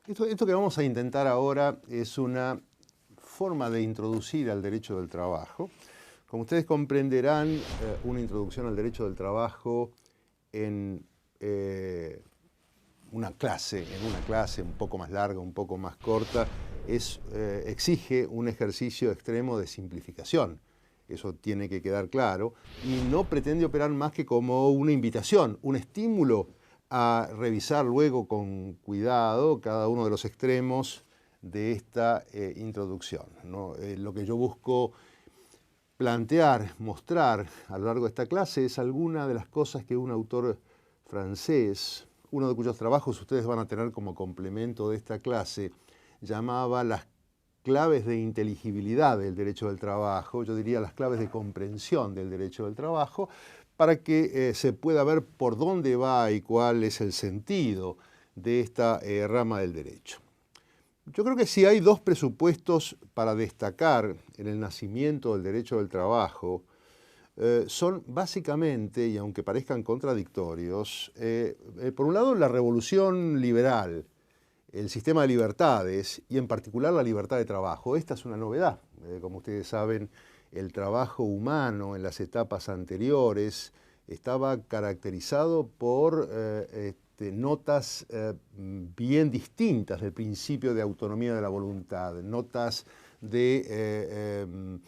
Esto que vamos a intentar ahora es una forma de introducir al derecho del trabajo. Como ustedes comprenderán, una introducción al derecho del trabajo en una clase un poco más larga, un poco más corta, exige un ejercicio extremo de simplificación. Eso tiene que quedar claro. Y no pretende operar más que como una invitación, un estímulo a revisar luego con cuidado cada uno de los extremos de esta introducción, ¿no? Lo que yo busco plantear, mostrar a lo largo de esta clase es alguna de las cosas que un autor francés, uno de cuyos trabajos ustedes van a tener como complemento de esta clase, llamaba las claves de inteligibilidad del derecho del trabajo, yo diría las claves de comprensión del derecho del trabajo, para que se pueda ver por dónde va y cuál es el sentido de esta rama del derecho. Yo creo que si hay dos presupuestos para destacar en el nacimiento del derecho del trabajo, son básicamente, y aunque parezcan contradictorios, por un lado la revolución liberal, el sistema de libertades y en particular la libertad de trabajo. Esta es una novedad. Como ustedes saben, el trabajo humano en las etapas anteriores estaba caracterizado por notas bien distintas del principio de autonomía de la voluntad, notas de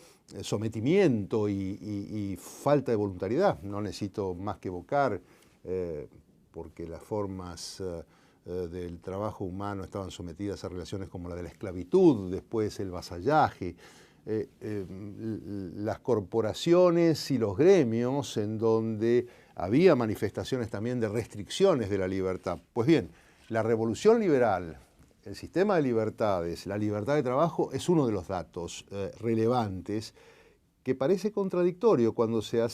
sometimiento y falta de voluntariedad. No necesito más que evocar, porque las formas del trabajo humano estaban sometidas a relaciones como la de la esclavitud, después el vasallaje, las corporaciones y los gremios en donde había manifestaciones también de restricciones de la libertad. Pues bien, la revolución liberal, el sistema de libertades, la libertad de trabajo es uno de los datos relevantes que parece contradictorio cuando se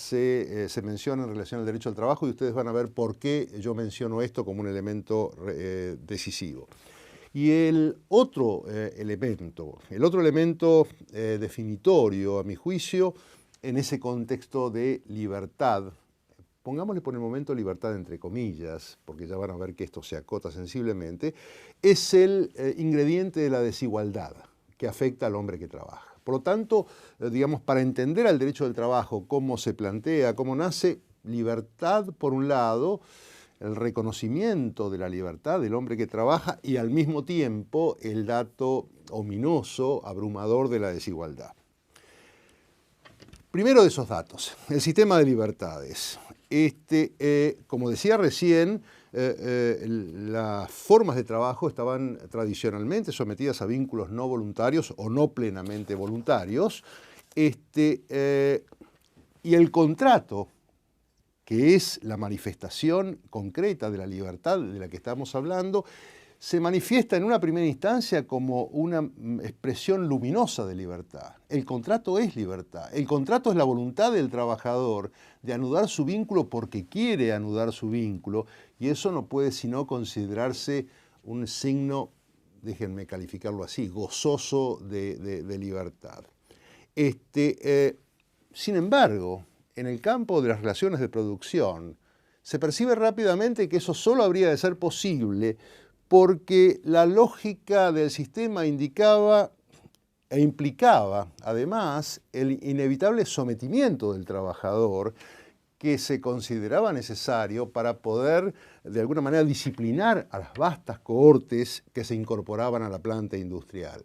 menciona en relación al derecho al trabajo, y ustedes van a ver por qué yo menciono esto como un elemento decisivo. Y el otro elemento definitorio, a mi juicio, en ese contexto de libertad, pongámosle por el momento libertad entre comillas, porque ya van a ver que esto se acota sensiblemente, es el ingrediente de la desigualdad que afecta al hombre que trabaja. Por lo tanto, digamos, para entender al derecho del trabajo, cómo se plantea, cómo nace, libertad por un lado, el reconocimiento de la libertad del hombre que trabaja y al mismo tiempo el dato ominoso, abrumador de la desigualdad. Primero de esos datos, el sistema de libertades. Como decía recién, las formas de trabajo estaban tradicionalmente sometidas a vínculos no voluntarios o no plenamente voluntarios, y el contrato, que es la manifestación concreta de la libertad de la que estamos hablando, se manifiesta en una primera instancia como una expresión luminosa de libertad. El contrato es libertad. El contrato es la voluntad del trabajador de anudar su vínculo porque quiere anudar su vínculo, y eso no puede sino considerarse un signo, déjenme calificarlo así, gozoso de libertad. Sin embargo, en el campo de las relaciones de producción, se percibe rápidamente que eso solo habría de ser posible porque la lógica del sistema indicaba e implicaba, además, el inevitable sometimiento del trabajador que se consideraba necesario para poder, de alguna manera, disciplinar a las vastas cohortes que se incorporaban a la planta industrial.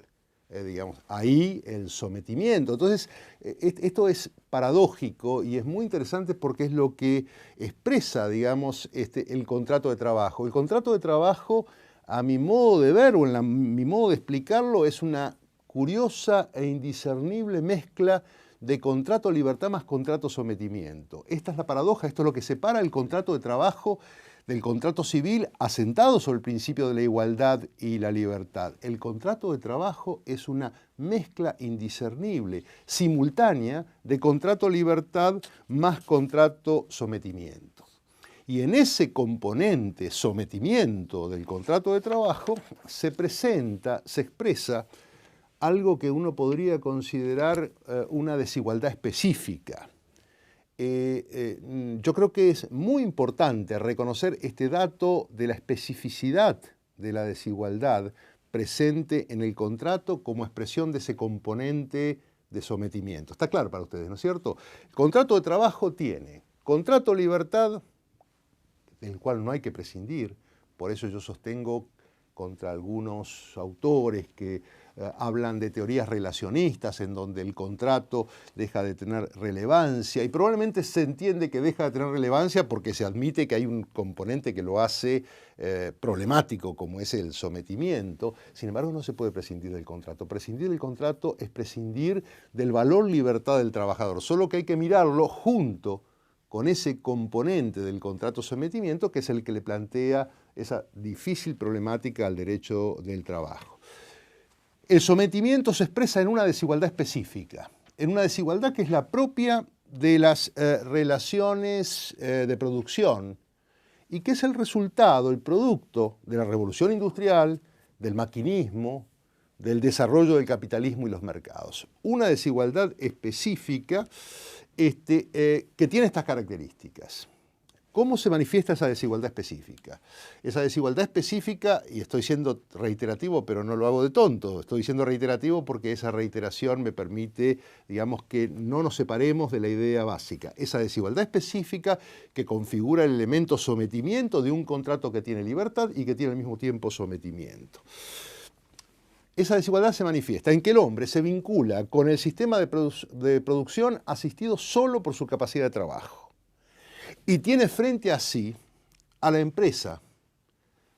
Digamos, ahí el sometimiento. Entonces, esto es paradójico y es muy interesante porque es lo que expresa, digamos, el contrato de trabajo. El contrato de trabajo, a mi modo de ver o mi modo de explicarlo, es una curiosa e indiscernible mezcla de contrato libertad más contrato sometimiento. Esta es la paradoja, esto es lo que separa el contrato de trabajo del contrato civil asentado sobre el principio de la igualdad y la libertad. El contrato de trabajo es una mezcla indiscernible, simultánea, de contrato libertad más contrato sometimiento. Y en ese componente sometimiento del contrato de trabajo se expresa algo que uno podría considerar una desigualdad específica. Yo creo que es muy importante reconocer este dato de la especificidad de la desigualdad presente en el contrato como expresión de ese componente de sometimiento. Está claro para ustedes, ¿no es cierto? El contrato de trabajo tiene contrato de libertad, del cual no hay que prescindir. Por eso yo sostengo contra algunos autores que hablan de teorías relacionistas en donde el contrato deja de tener relevancia, y probablemente se entiende que deja de tener relevancia porque se admite que hay un componente que lo hace problemático, como es el sometimiento. Sin embargo, no se puede prescindir del contrato. Prescindir del contrato es prescindir del valor libertad del trabajador, solo que hay que mirarlo junto con ese componente del contrato sometimiento, que es el que le plantea esa difícil problemática al derecho del trabajo. El sometimiento se expresa en una desigualdad específica, en una desigualdad que es la propia de las relaciones de producción y que es el resultado, el producto de la revolución industrial, del maquinismo, del desarrollo del capitalismo y los mercados. Una desigualdad específica que tiene estas características. ¿Cómo se manifiesta esa desigualdad específica? Esa desigualdad específica, y estoy siendo reiterativo, pero no lo hago de tonto, estoy siendo reiterativo porque esa reiteración me permite, digamos, que no nos separemos de la idea básica. Esa desigualdad específica que configura el elemento sometimiento de un contrato que tiene libertad y que tiene al mismo tiempo sometimiento. Esa desigualdad se manifiesta en que el hombre se vincula con el sistema de producción asistido solo por su capacidad de trabajo. Y tiene frente a sí a la empresa,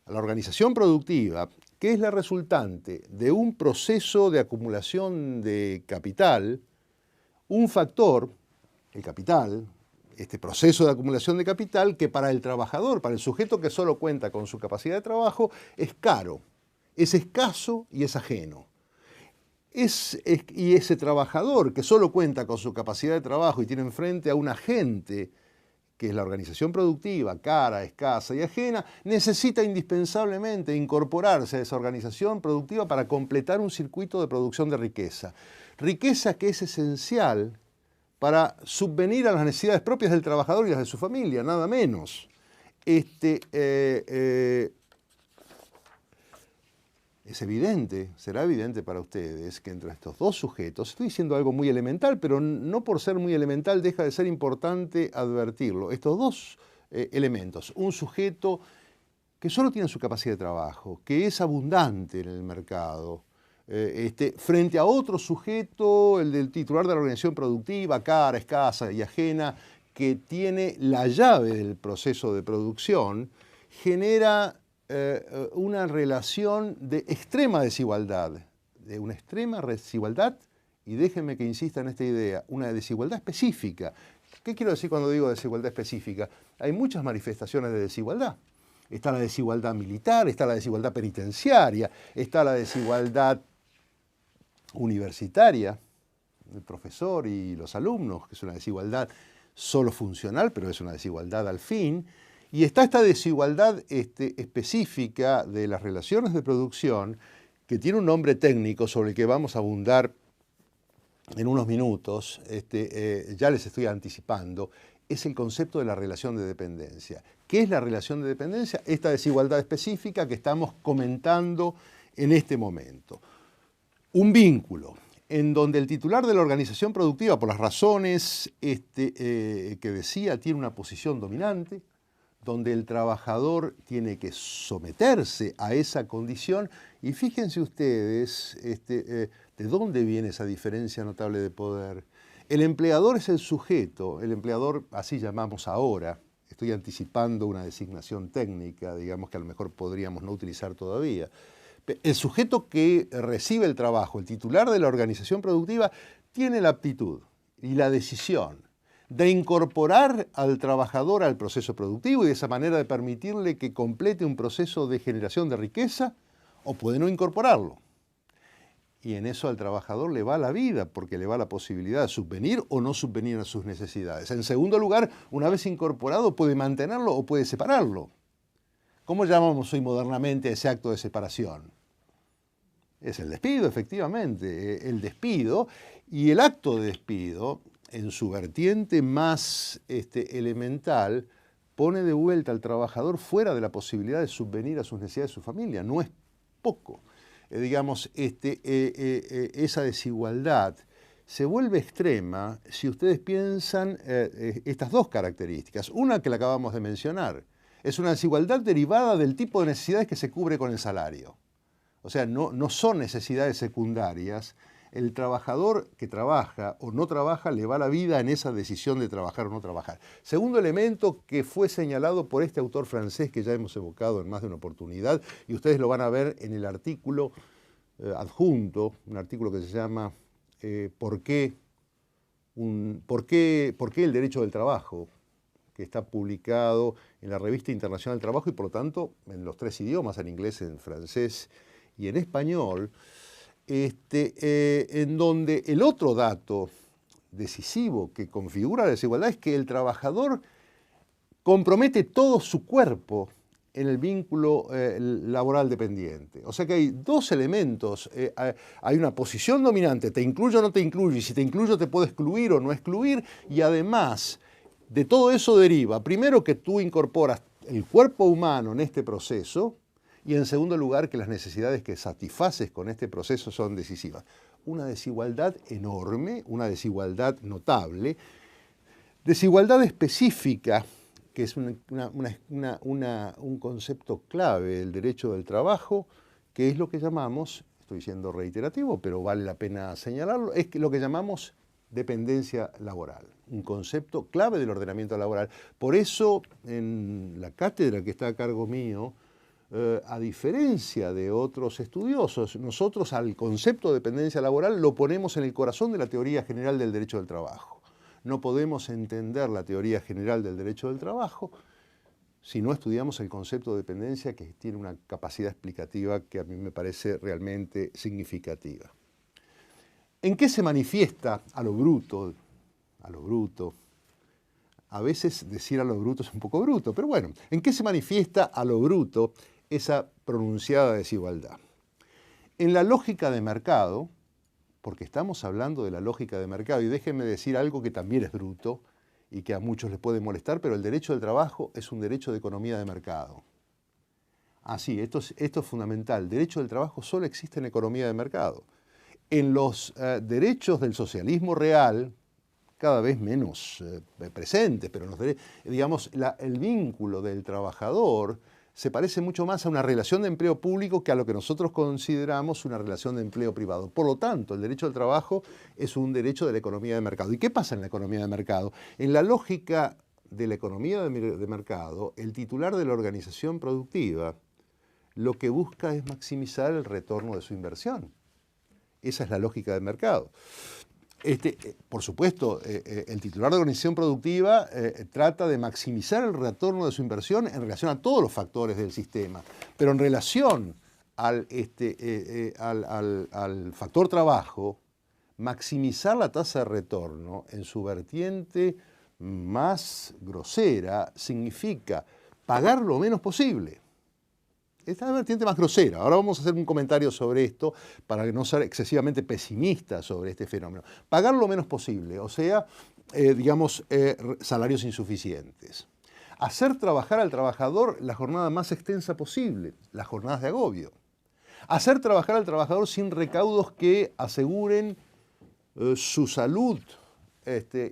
a la organización productiva, que es la resultante de un proceso de acumulación de capital, un factor, el capital, este proceso de acumulación de capital, que para el trabajador, para el sujeto que solo cuenta con su capacidad de trabajo, es caro, es escaso y es ajeno. Y ese trabajador que solo cuenta con su capacidad de trabajo y tiene enfrente a un agente que es la organización productiva, cara, escasa y ajena, necesita indispensablemente incorporarse a esa organización productiva para completar un circuito de producción de riqueza. Riqueza que es esencial para subvenir a las necesidades propias del trabajador y las de su familia, nada menos. Es evidente, será evidente para ustedes que entre estos dos sujetos, estoy diciendo algo muy elemental, pero no por ser muy elemental deja de ser importante advertirlo. Estos dos elementos, un sujeto que solo tiene su capacidad de trabajo, que es abundante en el mercado, frente a otro sujeto, el del titular de la organización productiva, cara, escasa y ajena, que tiene la llave del proceso de producción, genera una relación de extrema desigualdad, y déjenme que insista en esta idea, una desigualdad específica. ¿Qué quiero decir cuando digo desigualdad específica? Hay muchas manifestaciones de desigualdad. Está la desigualdad militar, está la desigualdad penitenciaria, está la desigualdad universitaria, el profesor y los alumnos, que es una desigualdad solo funcional, pero es una desigualdad al fin. Y está esta desigualdad específica de las relaciones de producción, que tiene un nombre técnico sobre el que vamos a abundar en unos minutos, ya les estoy anticipando, es el concepto de la relación de dependencia. ¿Qué es la relación de dependencia? Esta desigualdad específica que estamos comentando en este momento. Un vínculo en donde el titular de la organización productiva, por las razones que decía, tiene una posición dominante, donde el trabajador tiene que someterse a esa condición. Y fíjense ustedes de dónde viene esa diferencia notable de poder. El empleador es el sujeto, el empleador así llamamos ahora, estoy anticipando una designación técnica, digamos que a lo mejor podríamos no utilizar todavía. El sujeto que recibe el trabajo, el titular de la organización productiva, tiene la aptitud y la decisión de incorporar al trabajador al proceso productivo y de esa manera de permitirle que complete un proceso de generación de riqueza, o puede no incorporarlo. Y en eso al trabajador le va la vida, porque le va la posibilidad de subvenir o no subvenir a sus necesidades. En segundo lugar, una vez incorporado, puede mantenerlo o puede separarlo. ¿Cómo llamamos hoy modernamente a ese acto de separación? Es el despido, efectivamente, el despido. Y el acto de despido, en su vertiente más elemental, pone de vuelta al trabajador fuera de la posibilidad de subvenir a sus necesidades de su familia. No es poco. Digamos, esa desigualdad se vuelve extrema si ustedes piensan estas dos características. Una que la acabamos de mencionar, es una desigualdad derivada del tipo de necesidades que se cubre con el salario. O sea, no son necesidades secundarias. El trabajador que trabaja o no trabaja le va la vida en esa decisión de trabajar o no trabajar. Segundo elemento que fue señalado por este autor francés que ya hemos evocado en más de una oportunidad, y ustedes lo van a ver en el artículo adjunto, un artículo que se llama ¿Por qué el derecho del trabajo?, que está publicado en la Revista Internacional del Trabajo y por lo tanto en los 3 idiomas, en inglés, en francés y en español, en donde el otro dato decisivo que configura la desigualdad es que el trabajador compromete todo su cuerpo en el vínculo laboral dependiente. O sea que hay dos elementos. Hay una posición dominante, te incluyo o no te incluyo, y si te incluyo te puedo excluir o no excluir, y además de todo eso deriva, primero, que tú incorporas el cuerpo humano en este proceso, y en segundo lugar, que las necesidades que satisfaces con este proceso son decisivas. Una desigualdad enorme, una desigualdad notable, desigualdad específica, que es un concepto clave del derecho del trabajo, que es lo que llamamos, estoy siendo reiterativo, pero vale la pena señalarlo, es lo que llamamos dependencia laboral, un concepto clave del ordenamiento laboral. Por eso, en la cátedra que está a cargo mío, a diferencia de otros estudiosos, nosotros al concepto de dependencia laboral lo ponemos en el corazón de la teoría general del derecho del trabajo. No podemos entender la teoría general del derecho del trabajo si no estudiamos el concepto de dependencia, que tiene una capacidad explicativa que a mí me parece realmente significativa. ¿En qué se manifiesta a lo bruto? A lo bruto. A veces decir a lo bruto es un poco bruto, pero bueno, ¿en qué se manifiesta a lo bruto esa pronunciada desigualdad? En la lógica de mercado, porque estamos hablando de la lógica de mercado, y déjenme decir algo que también es bruto y que a muchos les puede molestar, pero el derecho del trabajo es un derecho de economía de mercado. Sí, esto es fundamental. El derecho del trabajo solo existe en economía de mercado. En los derechos del socialismo real, cada vez menos presentes, pero digamos, el vínculo del trabajador se parece mucho más a una relación de empleo público que a lo que nosotros consideramos una relación de empleo privado. Por lo tanto, el derecho al trabajo es un derecho de la economía de mercado. ¿Y qué pasa en la economía de mercado? En la lógica de la economía de mercado, el titular de la organización productiva lo que busca es maximizar el retorno de su inversión. Esa es la lógica del mercado. Por supuesto, el titular de organización productiva trata de maximizar el retorno de su inversión en relación a todos los factores del sistema, pero en relación al factor trabajo, maximizar la tasa de retorno en su vertiente más grosera significa pagar lo menos posible. Esta es la vertiente más grosera. Ahora vamos a hacer un comentario sobre esto para no ser excesivamente pesimista sobre este fenómeno. Pagar lo menos posible, o sea, salarios insuficientes. Hacer trabajar al trabajador la jornada más extensa posible, las jornadas de agobio. Hacer trabajar al trabajador sin recaudos que aseguren su salud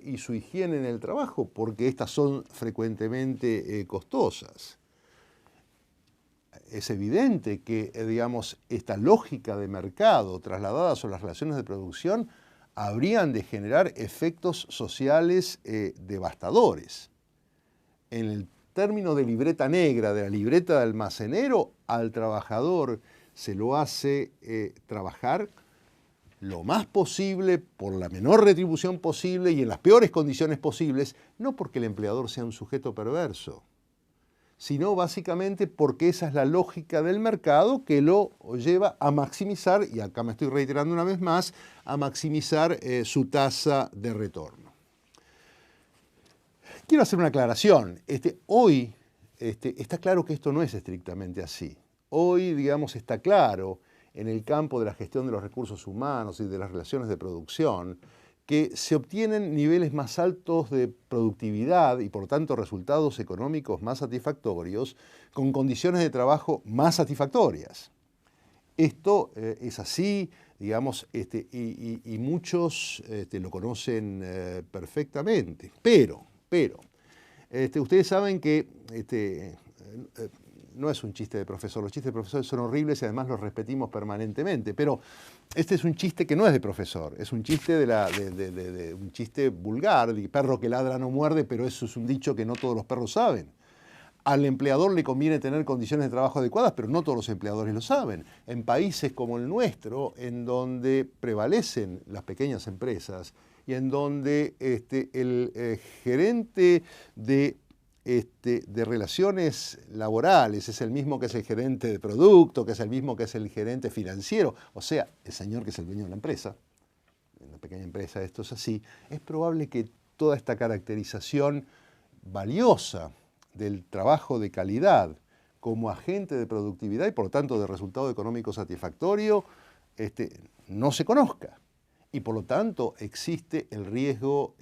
y su higiene en el trabajo, porque estas son frecuentemente costosas. Es evidente que, esta lógica de mercado trasladada sobre las relaciones de producción habrían de generar efectos sociales devastadores. En el término de libreta negra, de la libreta de almacenero, al trabajador se lo hace trabajar lo más posible, por la menor retribución posible y en las peores condiciones posibles, no porque el empleador sea un sujeto perverso, sino básicamente porque esa es la lógica del mercado que lo lleva a maximizar, y acá me estoy reiterando una vez más, a maximizar su tasa de retorno. Quiero hacer una aclaración. Hoy está claro que esto no es estrictamente así. Hoy, está claro en el campo de la gestión de los recursos humanos y de las relaciones de producción que se obtienen niveles más altos de productividad y por tanto resultados económicos más satisfactorios con condiciones de trabajo más satisfactorias. Esto es así, digamos, y muchos lo conocen perfectamente, pero ustedes saben que no es un chiste de profesor, los chistes de profesor son horribles y además los repetimos permanentemente, pero este es un chiste que no es de profesor, es un chiste un chiste vulgar, de perro que ladra no muerde, pero eso es un dicho que no todos los perros saben. Al empleador le conviene tener condiciones de trabajo adecuadas, pero no todos los empleadores lo saben. En países como el nuestro, en donde prevalecen las pequeñas empresas y en donde el gerente de relaciones laborales es el mismo que es el gerente de producto, que es el mismo que es el gerente financiero, o sea, el señor que es el dueño de la empresa, en una pequeña empresa esto es así, es probable que toda esta caracterización valiosa del trabajo de calidad como agente de productividad y por lo tanto de resultado económico satisfactorio no se conozca. Y por lo tanto existe el riesgo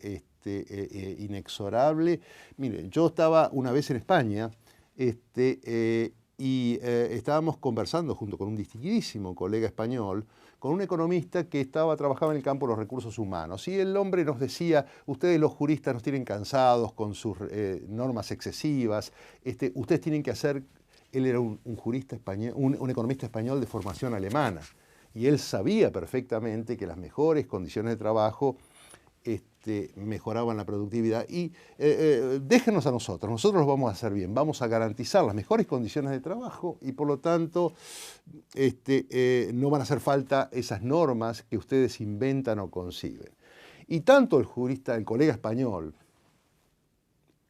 inexorable. Mire, yo estaba una vez en España y estábamos conversando junto con un distinguidísimo colega español, con un economista que trabajaba en el campo de los recursos humanos. Y el hombre nos decía, ustedes los juristas nos tienen cansados con sus normas excesivas, ustedes tienen que hacer, él era un jurista español, un economista español de formación alemana, y él sabía perfectamente que las mejores condiciones de trabajo mejoraban la productividad y déjenos a nosotros los vamos a hacer bien, vamos a garantizar las mejores condiciones de trabajo y por lo tanto no van a hacer falta esas normas que ustedes inventan o conciben. Y tanto el jurista, el colega español,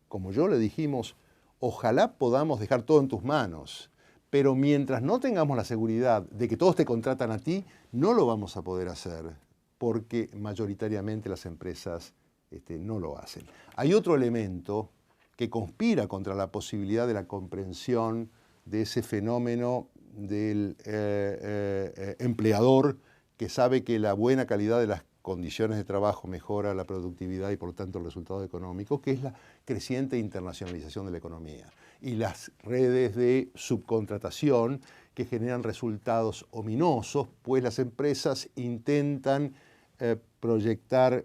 como yo le dijimos, ojalá podamos dejar todo en tus manos, pero mientras no tengamos la seguridad de que todos te contratan a ti, no lo vamos a poder hacer, porque mayoritariamente las empresas no lo hacen. Hay otro elemento que conspira contra la posibilidad de la comprensión de ese fenómeno del empleador que sabe que la buena calidad de las condiciones de trabajo mejora la productividad y por lo tanto el resultado económico, que es la creciente internacionalización de la economía y las redes de subcontratación que generan resultados ominosos, pues las empresas intentan proyectar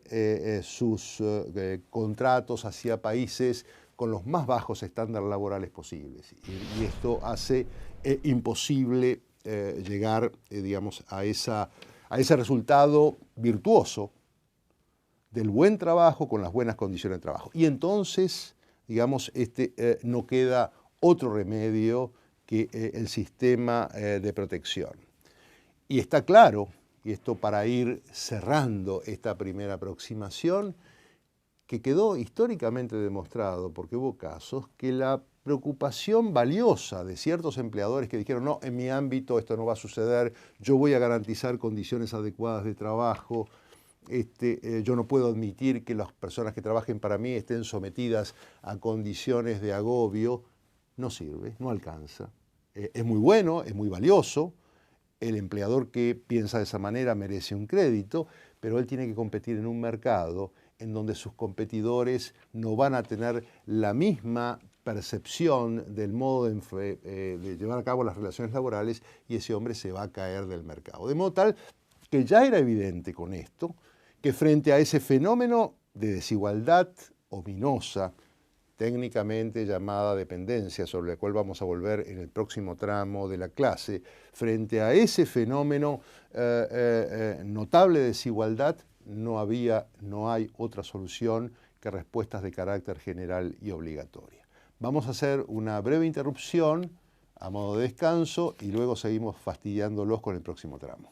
sus contratos hacia países con los más bajos estándares laborales posibles. Y esto hace imposible llegar, digamos, a ese resultado virtuoso del buen trabajo con las buenas condiciones de trabajo. Y entonces, digamos, no queda otro remedio que el sistema de protección. Y está claro, y esto para ir cerrando esta primera aproximación, que quedó históricamente demostrado, porque hubo casos, que la preocupación valiosa de ciertos empleadores que dijeron, no, en mi ámbito esto no va a suceder, yo voy a garantizar condiciones adecuadas de trabajo, yo no puedo admitir que las personas que trabajen para mí estén sometidas a condiciones de agobio, no sirve, no alcanza. Es muy bueno, es muy valioso, el empleador que piensa de esa manera merece un crédito, pero él tiene que competir en un mercado en donde sus competidores no van a tener la misma percepción del modo de llevar a cabo las relaciones laborales y ese hombre se va a caer del mercado. De modo tal que ya era evidente con esto que frente a ese fenómeno de desigualdad ominosa, técnicamente llamada dependencia, sobre la cual vamos a volver en el próximo tramo de la clase, frente a ese fenómeno notable de desigualdad, no hay otra solución que respuestas de carácter general y obligatoria. Vamos a hacer una breve interrupción a modo de descanso y luego seguimos fastidiándolos con el próximo tramo.